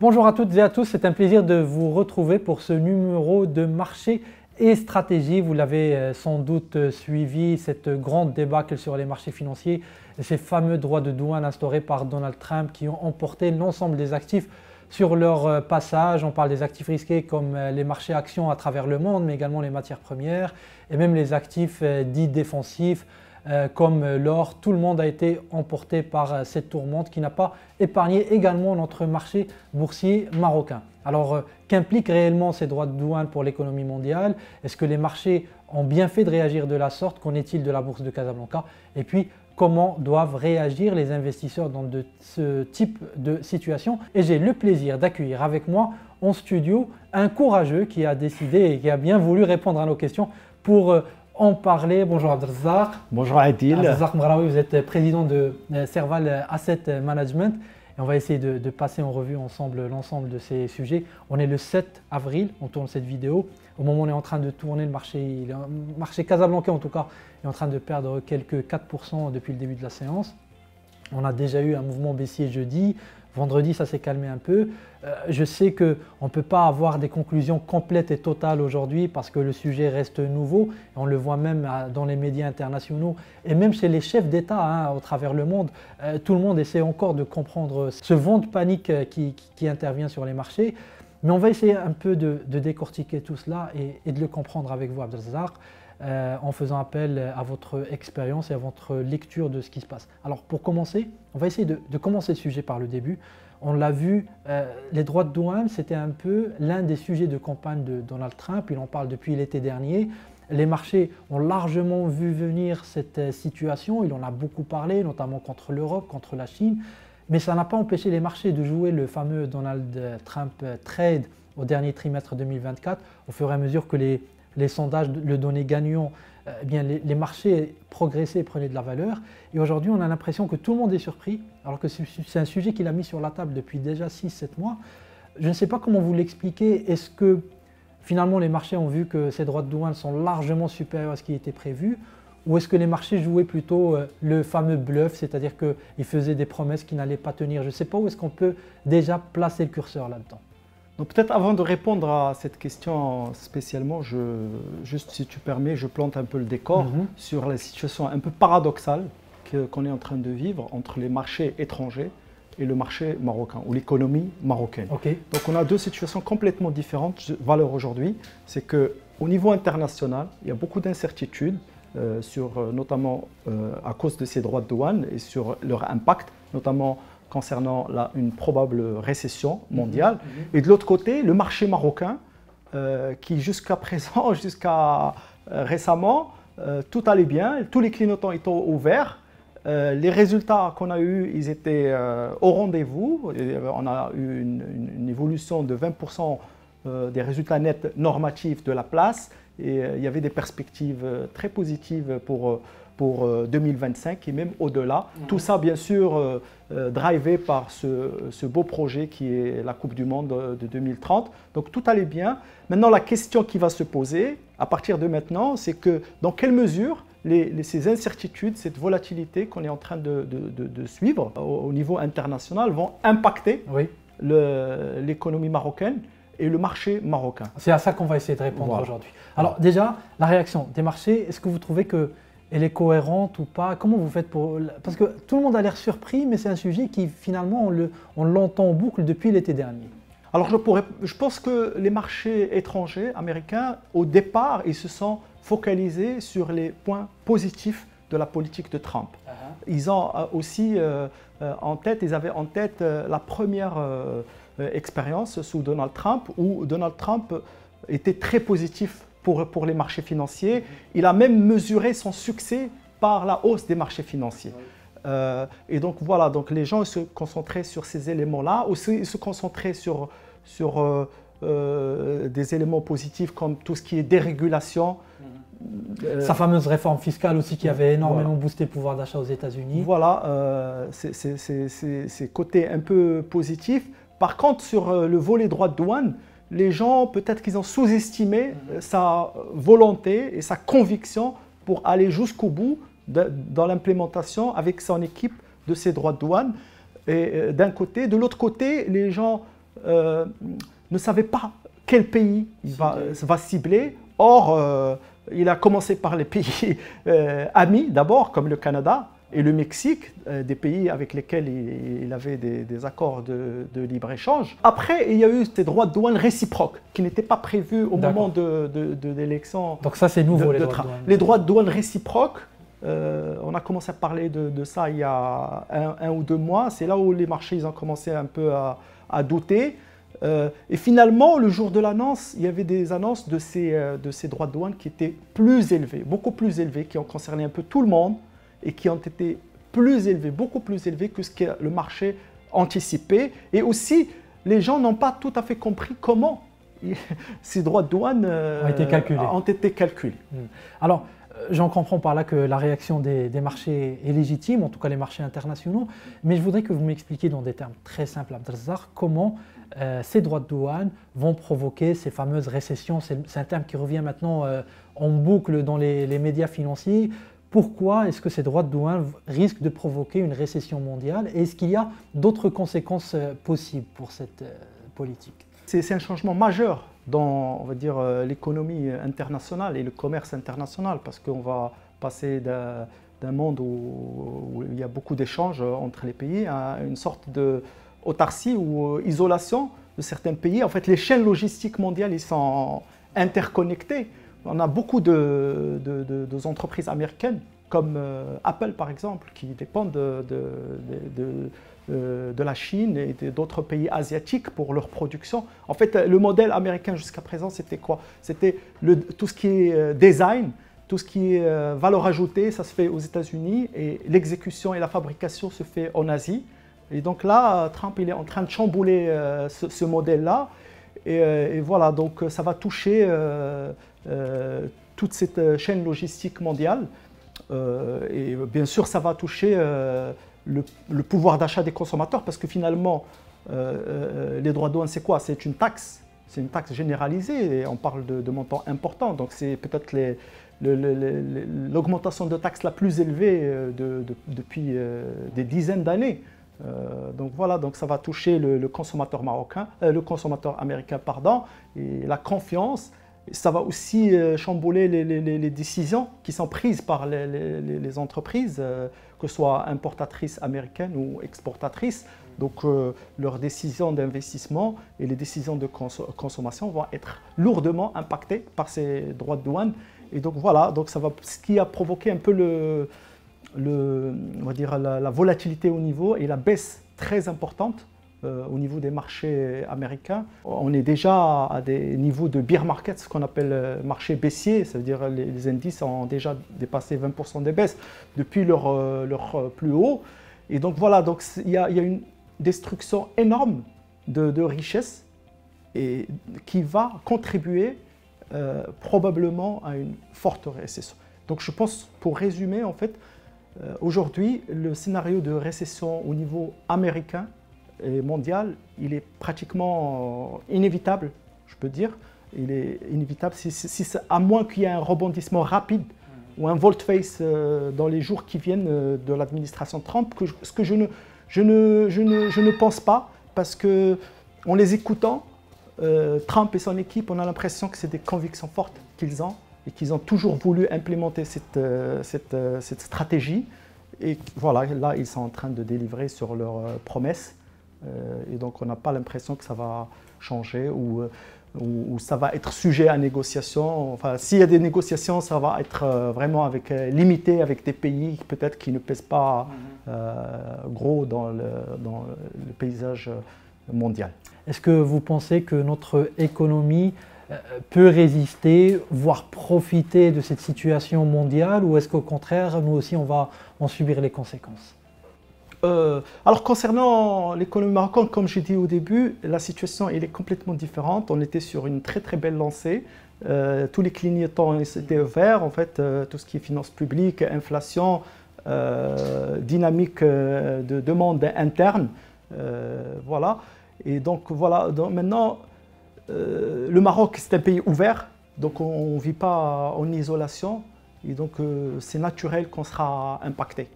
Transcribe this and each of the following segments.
Bonjour à toutes et à tous, c'est un plaisir de vous retrouver pour ce numéro de marché et stratégie. Vous l'avez sans doute suivi, cette grande débâcle sur les marchés financiers et ces fameux droits de douane instaurés par Donald Trump qui ont emporté l'ensemble des actifs sur leur passage. On parle des actifs risqués comme les marchés actions à travers le monde, mais également les matières premières et même les actifs dits défensifs comme l'or. Tout le monde a été emporté par cette tourmente qui n'a pas épargné également notre marché boursier marocain. Alors, qu'impliquent réellement ces droits de douane pour l'économie mondiale? Est-ce que les marchés ont bien fait de réagir de la sorte? Qu'en est-il de la bourse de Casablanca? Et puis, comment doivent réagir les investisseurs dans ce type de situation? Et j'ai le plaisir d'accueillir avec moi en studio un courageux qui a décidé et qui a bien voulu répondre à nos questions pour en parler. Bonjour Abdelrazak. Bonjour Adil. Abdelrazak Mraoui, vous êtes président de Serval Asset Management. Et on va essayer de passer en revue ensemble l'ensemble de ces sujets. On est le 7 avril, on tourne cette vidéo. Au moment où on est en train de tourner le marché Casablanca en tout cas, est en train de perdre quelques 4% depuis le début de la séance. On a déjà eu un mouvement baissier jeudi. Vendredi, ça s'est calmé un peu. Je sais qu'on ne peut pas avoir des conclusions complètes et totales aujourd'hui parce que le sujet reste nouveau. On le voit même dans les médias internationaux et même chez les chefs d'État au travers le monde. Tout le monde essaie encore de comprendre ce vent de panique qui intervient sur les marchés. Mais on va essayer un peu de décortiquer tout cela et de le comprendre avec vous, Abdelrazak, en faisant appel à votre expérience et à votre lecture de ce qui se passe. Alors pour commencer, on va essayer de commencer le sujet par le début. On l'a vu, les droits de douane, c'était un peu l'un des sujets de campagne de Donald Trump. Il en parle depuis l'été dernier. Les marchés ont largement vu venir cette situation. Il en a beaucoup parlé, notamment contre l'Europe, contre la Chine. Mais ça n'a pas empêché les marchés de jouer le fameux Donald Trump Trade au dernier trimestre 2024, au fur et à mesure que les sondages le donnaient gagnant, les marchés progressaient et prenaient de la valeur. Et aujourd'hui, on a l'impression que tout le monde est surpris, alors que c'est un sujet qu'il a mis sur la table depuis déjà 6-7 mois. Je ne sais pas comment vous l'expliquer. Est-ce que finalement les marchés ont vu que ces droits de douane sont largement supérieurs à ce qui était prévu? Ou est-ce que les marchés jouaient plutôt le fameux bluff, c'est-à-dire qu'ils faisaient des promesses qui n'allaient pas tenir? Je ne sais pas où est-ce qu'on peut déjà placer le curseur là-dedans. Donc peut-être avant de répondre à cette question spécialement, juste si tu permets, je plante un peu le décor sur la situation un peu paradoxale qu'on est en train de vivre entre les marchés étrangers et le marché marocain ou l'économie marocaine. Okay. Donc on a deux situations complètement différentes. Valeur aujourd'hui, c'est qu'au niveau international, il y a beaucoup d'incertitudes, notamment à cause de ces droits de douane et sur leur impact, notamment concernant une probable récession mondiale. Et de l'autre côté, le marché marocain, qui jusqu'à présent, jusqu'à récemment, tout allait bien, tous les clignotants étaient ouverts. Les résultats qu'on a eus, ils étaient au rendez-vous. On a eu une évolution de 20% des résultats nets normatifs de la place. Et il y avait des perspectives très positives pour 2025 et même au-delà. Tout ça, bien sûr, drivé par ce beau projet qui est la Coupe du Monde de 2030. Donc tout allait bien. Maintenant, la question qui va se poser à partir de maintenant, c'est que dans quelle mesure ces incertitudes, cette volatilité qu'on est en train de suivre au niveau international vont impacter l'économie marocaine et le marché marocain. C'est à ça qu'on va essayer de répondre aujourd'hui. Alors déjà, la réaction des marchés, est-ce que vous trouvez qu'elle est cohérente ou pas? Comment vous faites pour... Parce que tout le monde a l'air surpris, mais c'est un sujet qui finalement, on l'entend en boucle depuis l'été dernier. Alors je pense que les marchés étrangers, américains, au départ, ils se sont focalisés sur les points positifs de la politique de Trump. Ils ont aussi ils avaient en tête la première expérience sous Donald Trump, où Donald Trump était très positif pour les marchés financiers. Il a même mesuré son succès par la hausse des marchés financiers. Et donc voilà, donc les gens se concentraient sur ces éléments-là, aussi ils se concentraient sur des éléments positifs comme tout ce qui est dérégulation. Sa fameuse réforme fiscale aussi qui avait énormément boosté le pouvoir d'achat aux États-Unis. Voilà, ces côtés un peu positifs. Par contre, sur le volet droit de douane, les gens, peut-être qu'ils ont sous-estimé sa volonté et sa conviction pour aller jusqu'au bout dans l'implémentation avec son équipe de ces droits de douane. Et d'un côté, de l'autre côté, les gens ne savait pas quel pays il va cibler. Or, il a commencé par les pays amis d'abord, comme le Canada et le Mexique, des pays avec lesquels il avait des accords de libre-échange. Après, il y a eu ces droits de douane réciproques qui n'étaient pas prévus au moment de l'élection. Donc ça, c'est nouveau, les droits de douane. Les droits de douane réciproques, on a commencé à parler de ça il y a un ou 2 mois. C'est là où les marchés ils ont commencé un peu à douter. Et finalement, le jour de l'annonce, il y avait des annonces de ces droits de douane qui étaient plus élevés, beaucoup plus élevés, qui ont concerné un peu tout le monde et qui ont été plus élevés, beaucoup plus élevés que ce que le marché anticipait. Et aussi, les gens n'ont pas tout à fait compris comment ces droits de douane ont été calculés. Alors, j'en comprends par là que la réaction des marchés est légitime, en tout cas les marchés internationaux, mais je voudrais que vous m'expliquiez dans des termes très simples, Abdelrazak, comment ces droits de douane vont provoquer ces fameuses récessions. C'est un terme qui revient maintenant en boucle dans les médias financiers. Pourquoi est-ce que ces droits de douane risquent de provoquer une récession mondiale? Et est-ce qu'il y a d'autres conséquences possibles pour cette politique? C'est un changement majeur dans, on va dire, l'économie internationale et le commerce international, parce qu'on va passer d'un monde où il y a beaucoup d'échanges entre les pays à une sorte d'autarcie ou isolation de certains pays. En fait, les chaînes logistiques mondiales ils sont interconnectées. On a beaucoup d'entreprises américaines, comme Apple par exemple, qui dépendent de la Chine et d'autres pays asiatiques pour leur production. En fait, le modèle américain jusqu'à présent, c'était quoi? C'était tout ce qui est design, tout ce qui est valeur ajoutée, ça se fait aux États-Unis et l'exécution et la fabrication se fait en Asie. Et donc là, Trump il est en train de chambouler ce modèle-là. Et voilà, donc ça va toucher toute cette chaîne logistique mondiale. Et bien sûr, ça va toucher le pouvoir d'achat des consommateurs, parce que finalement, les droits de douane, c'est quoi? C'est une taxe généralisée, et on parle de montants importants. Donc c'est peut-être l'augmentation de taxes la plus élevée depuis des dizaines d'années. Donc voilà, donc ça va toucher le consommateur américain, pardon, et la confiance. Ça va aussi chambouler les décisions qui sont prises par les entreprises, que ce soit importatrices américaines ou exportatrices. Donc leurs décisions d'investissement et les décisions de consommation vont être lourdement impactées par ces droits de douane. Et donc voilà, donc ce qui a provoqué un peu on va dire la volatilité au niveau et la baisse très importante au niveau des marchés américains. On est déjà à des niveaux de bear market, ce qu'on appelle marché baissier, ça veut dire les indices ont déjà dépassé 20% des baisses depuis leur plus haut. Et donc voilà, donc il y a une destruction énorme de richesses et qui va contribuer probablement à une forte récession. Donc je pense, pour résumer, en fait, aujourd'hui, le scénario de récession au niveau américain et mondial, il est pratiquement inévitable, je peux dire. Il est inévitable, à moins qu'il y ait un rebondissement rapide ou un volte-face dans les jours qui viennent de l'administration Trump, ce que je ne pense pas, parce qu'en les écoutant, Trump et son équipe, on a l'impression que c'est des convictions fortes qu'ils ont et qu'ils ont toujours voulu implémenter cette stratégie. Et voilà, là, ils sont en train de délivrer sur leurs promesses. Et donc, on n'a pas l'impression que ça va changer ou ça va être sujet à négociation. Enfin, s'il y a des négociations, ça va être vraiment limité avec des pays peut-être qui ne pèsent pas gros dans le paysage mondial. Est-ce que vous pensez que notre économie peut résister, voire profiter de cette situation mondiale, ou est-ce qu'au contraire, nous aussi, on va en subir les conséquences? Alors concernant l'économie marocaine, comme j'ai dit au début, la situation elle est complètement différente. On était sur une très très belle lancée. Tous les clignotants étaient verts, en fait, tout ce qui est finances publiques, inflation, dynamique de demande interne. Voilà. Et donc voilà, maintenant, le Maroc c'est un pays ouvert, donc on ne vit pas en isolation, et donc c'est naturel qu'on sera impacté.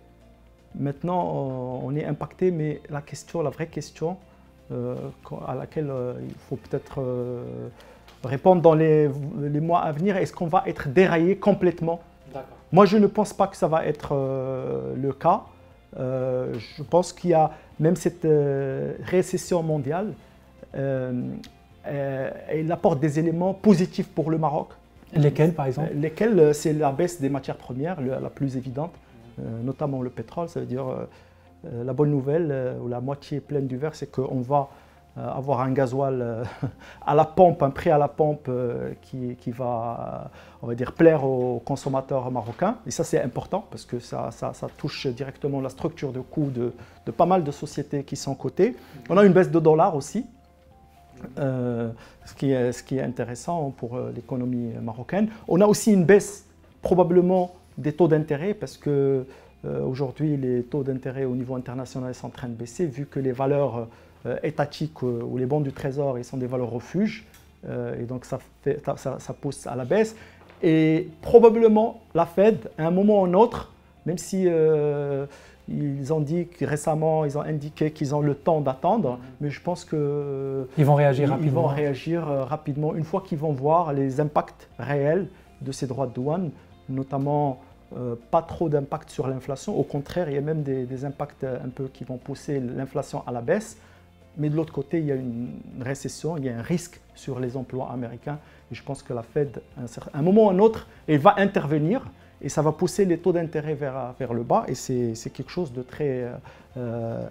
Maintenant, on est impacté, mais la vraie question, à laquelle il faut peut-être répondre dans les mois à venir. Est-ce qu'on va être déraillé complètement? Moi, je ne pense pas que ça va être le cas. Je pense qu'il y a même cette récession mondiale, elle apporte des éléments positifs pour le Maroc. Lesquels, par exemple? Lesquels, c'est la baisse des matières premières, la plus évidente, notamment le pétrole. Ça veut dire, la bonne nouvelle, ou la moitié pleine du verre, c'est qu'on va avoir un gasoil à la pompe, un prix à la pompe qui va, on va dire, plaire aux consommateurs marocains. Et ça, c'est important parce que ça touche directement la structure de coûts de pas mal de sociétés qui sont cotées. On a une baisse de dollar aussi, ce qui est intéressant pour l'économie marocaine. On a aussi une baisse probablement des taux d'intérêt parce que aujourd'hui, les taux d'intérêt au niveau international sont en train de baisser vu que les valeurs étatiques ou les bons du trésor, ils sont des valeurs refuges, et donc ça pousse à la baisse. Et probablement la Fed, à un moment ou un autre, même si ils ont dit récemment, ils ont indiqué qu'ils ont le temps d'attendre, mais je pense qu'ils vont réagir rapidement. Ils vont réagir rapidement une fois qu'ils vont voir les impacts réels de ces droits de douane, notamment pas trop d'impact sur l'inflation. Au contraire, il y a même des impacts un peu qui vont pousser l'inflation à la baisse. Mais de l'autre côté, il y a une récession, il y a un risque sur les emplois américains. Et je pense que la Fed, à un moment ou à un autre, elle va intervenir et ça va pousser les taux d'intérêt vers le bas. Et c'est quelque chose de très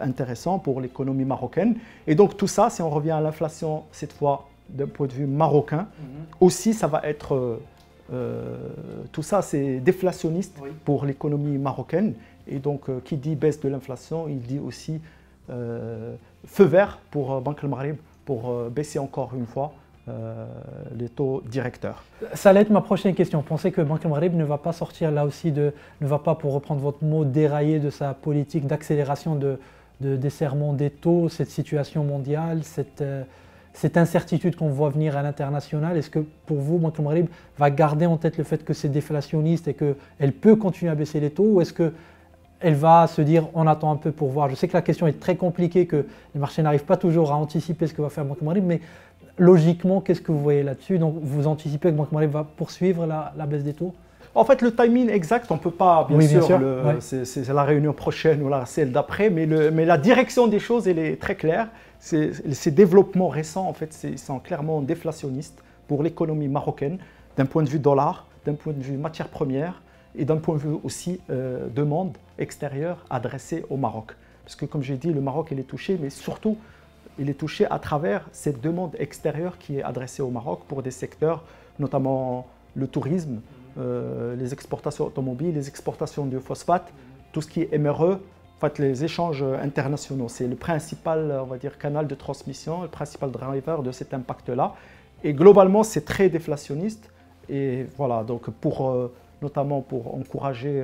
intéressant pour l'économie marocaine. Et donc tout ça, si on revient à l'inflation, cette fois d'un point de vue marocain, aussi ça va être... tout ça, c'est déflationniste pour l'économie marocaine. Et donc, qui dit baisse de l'inflation, il dit aussi feu vert pour Banque El Maghreb pour baisser encore une fois les taux directeurs. Ça allait être ma prochaine question. Pensez que Banque El Maghreb ne va pas sortir là aussi, ne va pas, pour reprendre votre mot, dérailler de sa politique d'accélération de desserrement des taux, cette situation mondiale, cette incertitude qu'on voit venir à l'international? Est-ce que pour vous, Banque El Maghreb va garder en tête le fait que c'est déflationniste et qu'elle peut continuer à baisser les taux, ou est-ce qu'elle va se dire on attend un peu pour voir? Je sais que la question est très compliquée, que les marchés n'arrivent pas toujours à anticiper ce que va faire Banque El Maghreb, mais logiquement, qu'est-ce que vous voyez là-dessus? Donc vous anticipez que Banque El Maghreb va poursuivre la baisse des taux? En fait, le timing exact, on ne peut pas, bien sûr. C'est la réunion prochaine ou celle d'après, mais la direction des choses, elle est très claire. Ces développements récents, en fait, ils sont clairement déflationnistes pour l'économie marocaine, d'un point de vue dollar, d'un point de vue matières premières et d'un point de vue aussi demande extérieure adressée au Maroc. Parce que, comme j'ai dit, le Maroc, il est touché, mais surtout, il est touché à travers cette demande extérieure qui est adressée au Maroc pour des secteurs, notamment le tourisme, les exportations automobiles, les exportations de phosphate, tout ce qui est MRE. En fait, les échanges internationaux, c'est le principal, on va dire, canal de transmission, le principal driver de cet impact-là. Et globalement, c'est très déflationniste. Et voilà, donc notamment pour encourager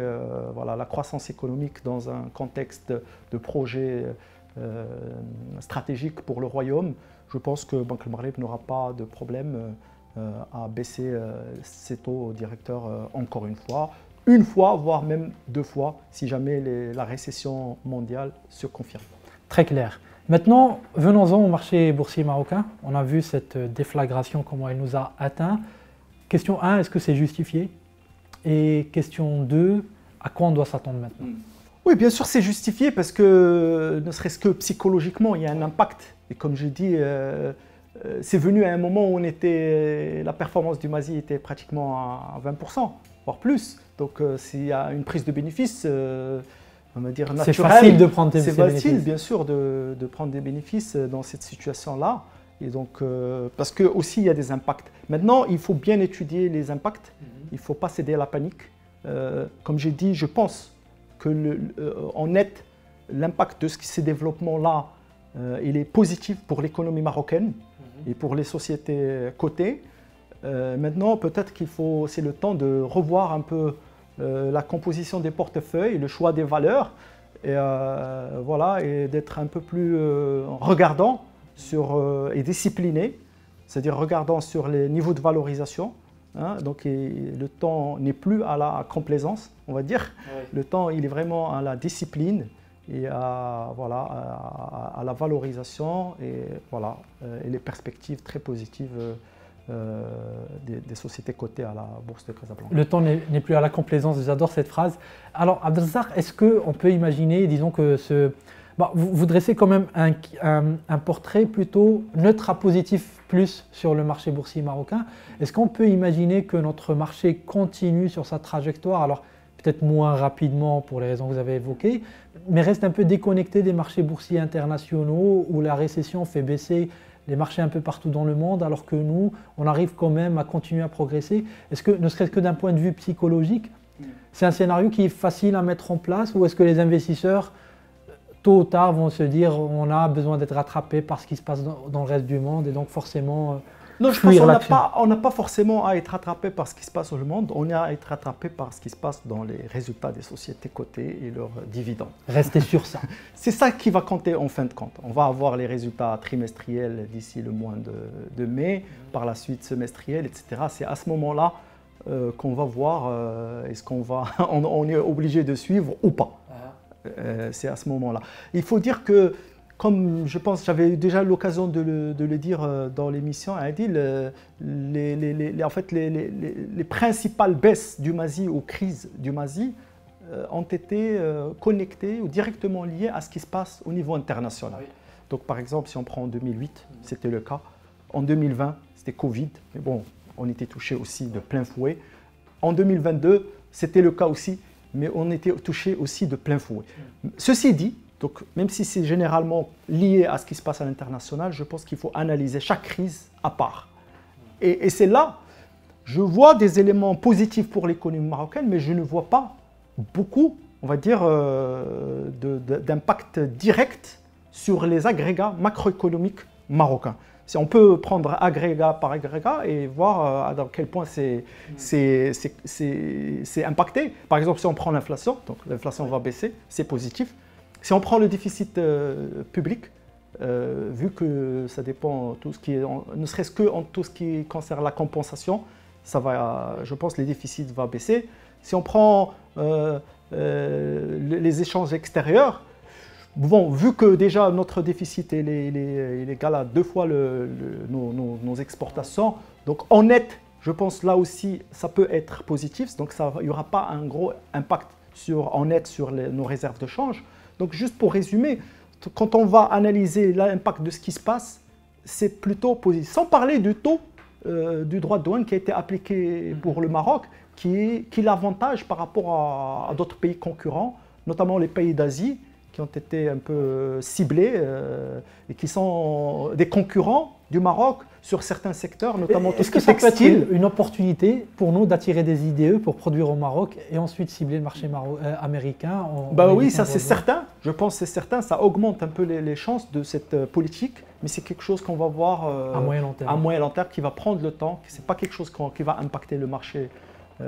la croissance économique dans un contexte de projet stratégique pour le royaume, je pense que Banque El Maghreb n'aura pas de problème à baisser ses taux directeurs encore une fois, voire même 2 fois, si jamais la récession mondiale se confirme. Très clair. Maintenant, venons-en au marché boursier marocain. On a vu cette déflagration, comment elle nous a atteint. Question 1, est-ce que c'est justifié? Et question 2, à quoi on doit s'attendre maintenant? Oui, bien sûr, c'est justifié parce que, ne serait-ce que psychologiquement, il y a un impact. Et comme je dis, c'est venu à un moment où la performance du Mazi était pratiquement à 20%, voire plus. Donc, s'il y a une prise de bénéfices, on va dire naturelle. C'est facile de prendre des bénéfices. C'est facile, bien sûr, de prendre des bénéfices dans cette situation-là. Et donc, parce que aussi, il y a des impacts. Maintenant, il faut bien étudier les impacts. Il ne faut pas céder à la panique. Comme j'ai dit, je pense qu'en net, l'impact de ces développements-là, il est positif pour l'économie marocaine et pour les sociétés cotées. Maintenant, peut-être c'est le temps de revoir un peu la composition des portefeuilles, le choix des valeurs, et d'être un peu plus regardant et discipliné, c'est-à-dire regardant sur les niveaux de valorisation. Donc le temps n'est plus à la complaisance, on va dire. Le temps, il est vraiment à la discipline et à la valorisation et les perspectives très positives des sociétés cotées à la Bourse de Casablanca. Le temps n'est plus à la complaisance, j'adore cette phrase. Alors Abdelrazak, est-ce qu'on peut imaginer, disons que vous dressez quand même un portrait plutôt neutre à positif plus sur le marché boursier marocain. Est-ce qu'on peut imaginer que notre marché continue sur sa trajectoire, alors peut-être moins rapidement pour les raisons que vous avez évoquées, mais reste un peu déconnecté des marchés boursiers internationaux où la récession fait baisser les marchés un peu partout dans le monde, alors que nous, on arrive quand même à continuer à progresser? Est-ce que, ne serait-ce que d'un point de vue psychologique, c'est un scénario qui est facile à mettre en place, ou est-ce que les investisseurs, tôt ou tard, vont se dire on a besoin d'être rattrapé par ce qui se passe dans le reste du monde et donc forcément non, je pense qu'on n'a pas forcément à être rattrapé par ce qui se passe dans le monde, on a à être rattrapé par ce qui se passe dans les résultats des sociétés cotées et leurs dividendes. Restez sur ça. C'est ça qui va compter en fin de compte. On va avoir les résultats trimestriels d'ici le mois de mai, par la suite semestriels, etc. C'est à ce moment-là qu'on va voir est-ce qu'on on est obligé de suivre ou pas. C'est à ce moment-là. Il faut dire que, comme je pense, j'avais déjà eu l'occasion de le dire dans l'émission, Adil, les principales baisses du Mazi ou crises du Mazi ont été connectées ou directement liées à ce qui se passe au niveau international. Oui. Donc par exemple, si on prend en 2008, c'était le cas. En 2020, c'était Covid, mais bon, on était touché aussi de plein fouet. En 2022, c'était le cas aussi, mais on était touché aussi de plein fouet. Ceci dit, donc, même si c'est généralement lié à ce qui se passe à l'international, je pense qu'il faut analyser chaque crise à part. Et c'est là, je vois des éléments positifs pour l'économie marocaine, mais je ne vois pas beaucoup, on va dire, d'impact direct sur les agrégats macroéconomiques marocains. Si on peut prendre agrégat par agrégat et voir à quel point c'est impacté. Par exemple, si on prend l'inflation, donc l'inflation va baisser, c'est positif. Si on prend le déficit public, vu que ça dépend tout ce qui est, ne serait-ce que en tout ce qui concerne la compensation, ça va, je pense, les déficits vont baisser. Si on prend les échanges extérieurs, bon, vu que déjà notre déficit il est égal à 2 fois nos exportations, donc en net, je pense là aussi ça peut être positif, donc il n'y aura pas un gros impact en net sur nos réserves de change. Donc juste pour résumer, quand on va analyser l'impact de ce qui se passe, c'est plutôt positif. Sans parler du taux du droit de douane qui a été appliqué pour le Maroc, qui l'avantage par rapport à d'autres pays concurrents, notamment les pays d'Asie, qui ont été un peu ciblés et qui sont des concurrents du Maroc sur certains secteurs, notamment tout ce qui est textile. Est-ce que ça peut être une opportunité pour nous d'attirer des IDE pour produire au Maroc et ensuite cibler le marché américain oui, ça c'est certain. Je pense que c'est certain. Ça augmente un peu les chances de cette politique, mais c'est quelque chose qu'on va voir à moyen long terme qui va prendre le temps. Ce n'est pas quelque chose qui va impacter le marché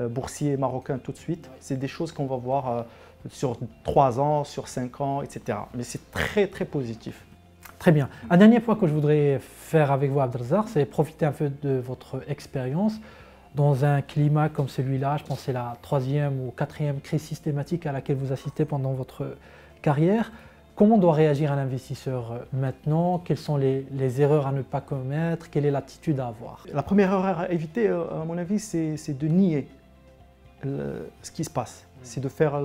boursier marocain tout de suite. C'est des choses qu'on va voir sur 3 ans, sur 5 ans, etc. Mais c'est très très positif. Très bien. Un dernier point que je voudrais faire avec vous, Abdelrazak, c'est profiter un peu de votre expérience dans un climat comme celui-là. Je pense que c'est la 3e ou 4e crise systématique à laquelle vous assistez pendant votre carrière. Comment doit réagir un investisseur maintenant? Quelles sont les erreurs à ne pas commettre? Quelle est l'attitude à avoir? La première erreur à éviter, à mon avis, c'est de nier ce qui se passe. C'est de faire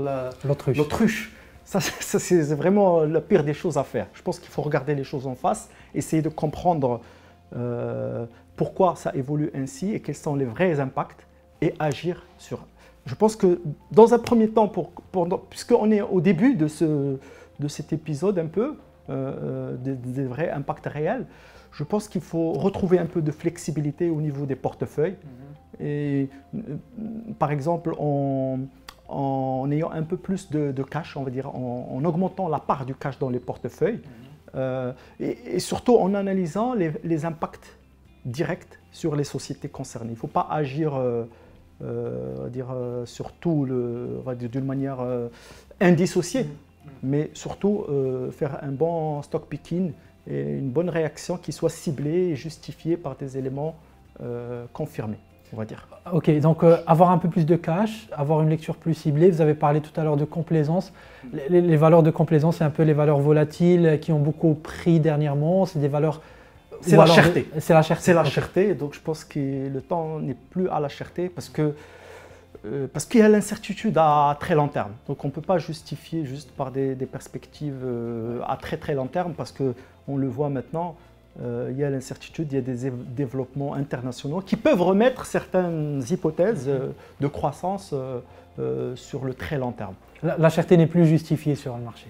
l'autruche. Ça, c'est vraiment la pire des choses à faire. Je pense qu'il faut regarder les choses en face, essayer de comprendre pourquoi ça évolue ainsi et quels sont les vrais impacts et agir sur. Je pense que dans un premier temps, puisqu'on est au début de cet épisode un peu, des vrais impacts réels, je pense qu'il faut retrouver un peu de flexibilité au niveau des portefeuilles. Et par exemple, en ayant un peu plus de cash, on va dire, en augmentant la part du cash dans les portefeuilles, et surtout en analysant les impacts directs sur les sociétés concernées. Il ne faut pas agir sur tout d'une manière indissociée, mais surtout faire un bon stock picking et une bonne réaction qui soit ciblée et justifiée par des éléments confirmés. on va dire. Ok, donc avoir un peu plus de cash, avoir une lecture plus ciblée. Vous avez parlé tout à l'heure de complaisance. Les valeurs de complaisance, c'est un peu les valeurs volatiles qui ont beaucoup pris dernièrement. C'est des valeurs... C'est la cherté. C'est la cherté. C'est la cherté. Donc je pense que le temps n'est plus à la cherté parce qu'il y a l'incertitude à très long terme. Donc on ne peut pas justifier juste par des perspectives à très très long terme parce qu'on le voit maintenant. Il y a l'incertitude, il y a des développements internationaux qui peuvent remettre certaines hypothèses de croissance sur le très long terme. La cherté n'est plus justifiée sur le marché.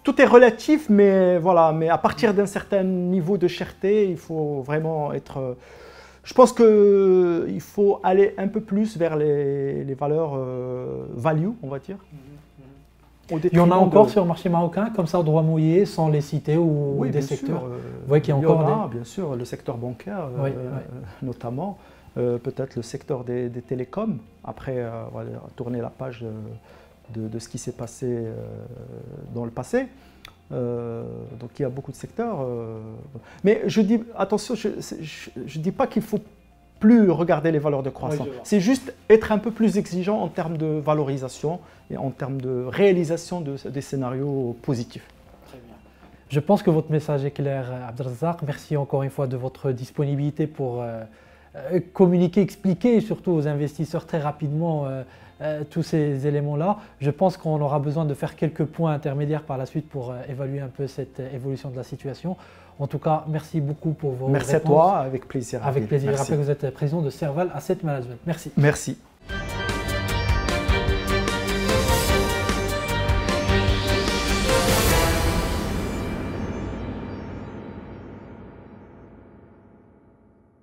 Tout est relatif, mais voilà. Mais à partir d'un certain niveau de cherté, il faut vraiment être... Je pense qu'il faut aller un peu plus vers les valeurs value, on va dire. Il y en a encore sur le marché marocain, comme ça, au droit mouillé, sans les citer, ou oui, des secteurs. Vous voyez qu'il y a encore bien sûr, le secteur bancaire, oui, notamment, peut-être le secteur des télécoms. Après, on va tourner la page de ce qui s'est passé dans le passé. Donc il y a beaucoup de secteurs. Mais je dis, attention, je ne dis pas qu'il faut plus regarder les valeurs de croissance. Oui, c'est juste être un peu plus exigeant en termes de valorisation et en termes de réalisation des scénarios positifs. Très bien. Je pense que votre message est clair, Abdelrazak. Merci encore une fois de votre disponibilité pour communiquer, expliquer surtout aux investisseurs très rapidement tous ces éléments-là. Je pense qu'on aura besoin de faire quelques points intermédiaires par la suite pour évaluer un peu cette évolution de la situation. En tout cas, merci beaucoup pour vos réponses. Merci à toi, avec plaisir. Avec plaisir. Je rappelle que vous êtes président de Serval Asset Management. Merci. Merci.